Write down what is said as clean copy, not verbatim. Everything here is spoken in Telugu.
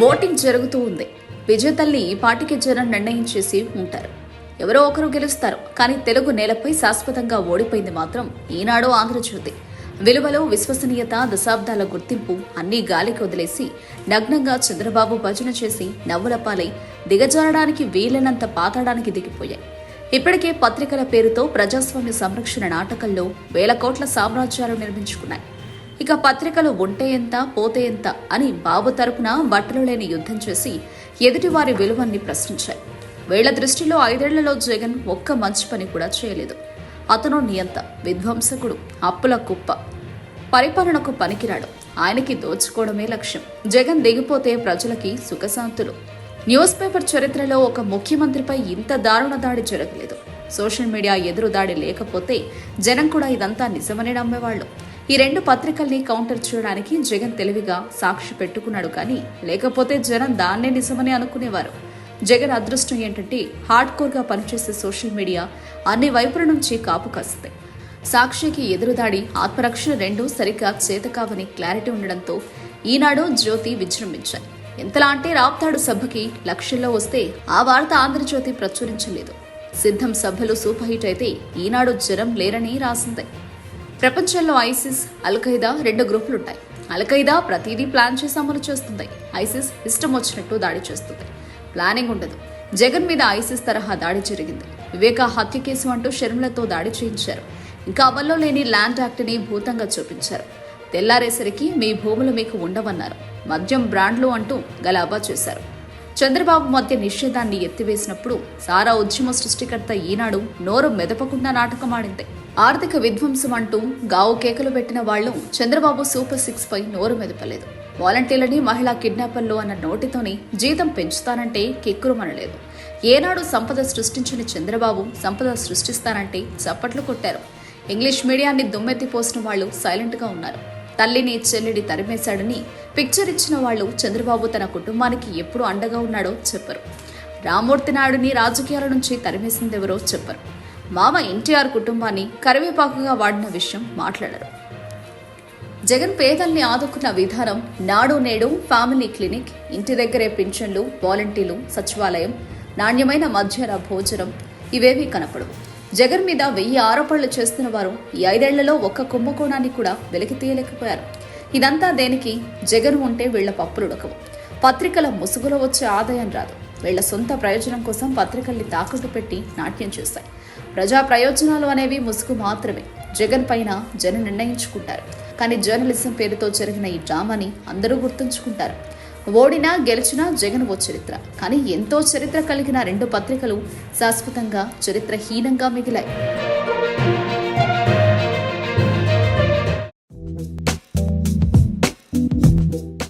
ఓటింగ్ జరుగుతూ ఉంది. విజేతల్ని ఈ పార్టీకి జనం నిర్ణయించేసి ఉంటారు. ఎవరో ఒకరు గెలుస్తారు. కానీ తెలుగు నేలపై శాశ్వతంగా ఓడిపోయింది మాత్రం ఈనాడు, ఆంధ్రజ్యోతి. విలువలు, విశ్వసనీయత, దశాబ్దాల గుర్తింపు అన్నీ గాలికి వదిలేసి నగ్నంగా చంద్రబాబు భజన చేసి నవ్వుల పాలై దిగజారడానికి వీలైనంత పాతాడానికి దిగిపోయాయి. ఇప్పటికే పత్రికల పేరుతో ప్రజాస్వామ్య సంరక్షణ నాటకంలో వేల కోట్ల సామ్రాజ్యాలు నిర్మించుకున్నాయి. ఇక పత్రికలు ఉంటే ఎంత, పోతే ఎంత అని బాబు తరపున బట్టలు లేని యుద్ధం చేసి ఎదుటివారి విలువల్ని ప్రశ్నించాయి. వీళ్ల దృష్టిలో 5 ఏళ్లలో జగన్ ఒక్క మంచి పని కూడా చేయలేదు. అతను నియంత, విధ్వంసకుడు, అప్పుల కుప్ప, పరిపాలనకు పనికిరాడు. ఆయనకి దోచుకోవడమే లక్ష్యం. జగన్ దిగిపోతే ప్రజలకి సుఖశాంతులు. న్యూస్ పేపర్ చరిత్రలో ఒక ముఖ్యమంత్రిపై ఇంత దారుణ దాడి జరగలేదు. సోషల్ మీడియా ఎదురు దాడి లేకపోతే జనం కూడా ఇదంతా నిజమనే నమ్మేవాళ్లు. ఈ 2 పత్రికల్ని కౌంటర్ చేయడానికి జగన్ తెలివిగా సాక్షి పెట్టుకున్నాడు. కానీ లేకపోతే జనం దాన్నే నిజమని అనుకునేవారు. జగన్ అదృష్టం ఏంటంటే హార్డ్ కోర్గా పనిచేసే సోషల్ మీడియా అన్ని వైపుల నుంచి కాపు కాస్తుంది. సాక్షికి ఎదురుదాడి, ఆత్మరక్షణ రెండూ సరిగ్గా చేతకావని క్లారిటీ ఉండడంతో ఈనాడు, జ్యోతి విజృంభించాయి. ఎంతలా అంటే రాప్తాడు సభకి లక్షల్లో వస్తే ఆ వార్త ఆంధ్రజ్యోతి ప్రచురించలేదు. సిద్ధం సభలు సూపర్ హిట్ అయితే ఈనాడు జనం లేరని రాసింది. ప్రపంచంలో ఐసిస్, అల్ఖైదా 2 గ్రూపులుంటాయి. అల్ఖైదా ప్రతిదీ ప్లాన్ చేసి అమలు చేస్తుంది. ఐసిస్ ఇష్టం వచ్చినట్టు దాడి చేస్తుంది. ప్లానింగ్ ఉండదు. జగన్ మీద ఐసిస్ తరహా దాడి జరిగింది. వివేకా హత్య కేసు అంటూ షర్మిలతో దాడి చేయించారు. ఇంకా అమల్లో లేని ల్యాండ్ యాక్ట్ని భూతంగా చూపించారు. తెల్లారేసరికి మీ భూములు మీకు ఉండవన్నారు. మద్యం బ్రాండ్లు అంటూ గలాబా చేశారు. చంద్రబాబు మధ్య నిషేధాన్ని ఎత్తివేసినప్పుడు సారా ఉద్యమ సృష్టికర్త ఈనాడు నోరు మెదపకుండా నాటకమాడింది. ఆర్థిక విధ్వంసం అంటూ గావు కేకలు పెట్టిన వాళ్లు చంద్రబాబు సూపర్ 6 పై నోరు మెదపలేదు. వాలంటీర్లని మహిళా కిడ్నాపర్లు అన్న నోటితోనే జీతం పెంచుతానంటే కిక్కురుమనలేదు. ఏనాడు సంపద సృష్టించిన చంద్రబాబు సంపద సృష్టిస్తానంటే చప్పట్లు కొట్టారు. ఇంగ్లీష్ మీడియాన్ని దుమ్మెత్తిపోసిన వాళ్లు సైలెంట్గా ఉన్నారు. తల్లిని, చెల్లిని తరిమేశాడని పిక్చర్ ఇచ్చిన వాళ్లు చంద్రబాబు తన కుటుంబానికి ఎప్పుడు అండగా ఉన్నాడో చెప్పరు. రామ్మూర్తి నాయుడుని రాజకీయాల నుంచి తరిమేసిందెవరో చెప్పరు. మామ ఎన్టీఆర్ కుటుంబాన్ని కరివేపాకుగా వాడిన విషయం మాట్లాడరు. జగన్ పేదల్ని ఆదుకున్న విధానం నాడు నేడు, ఫ్యామిలీ క్లినిక్, ఇంటి దగ్గరే పింఛన్లు, వాలంటీర్లు, సచివాలయం, నాణ్యమైన మధ్యాహ్న భోజనం ఇవేవీ కనపడవు. జగన్ మీద 1000 ఆరోపణలు చేస్తున్న వారు ఈ 5 ఏళ్లలో ఒక్క కుంభకోణాన్ని కూడా వెలికి తీయలేకపోయారు. ఇదంతా దేనికి? జగన్ ఉంటే వీళ్ల పప్పులుడకవు. పత్రికల ముసుగులో వచ్చే ఆదాయం రాదు. వీళ్ల సొంత ప్రయోజనం కోసం పత్రికల్ని తాకట్టు పెట్టి నాట్యం చేస్తాయి. ప్రజా ప్రయోజనాలు అనేవి ముసుగు మాత్రమే. జగన్ పైన జనం నిర్ణయించుకుంటారు. కానీ జర్నలిజం పేరుతో జరిగిన ఈ డ్రామాని అందరూ గుర్తుంచుకుంటారు. ఓడినా గెలిచినా జగన్ ఓ చరిత్ర. కానీ ఎంతో చరిత్ర కలిగిన 2 పత్రికలు శాశ్వతంగా చరిత్రహీనంగా మిగిలాయి.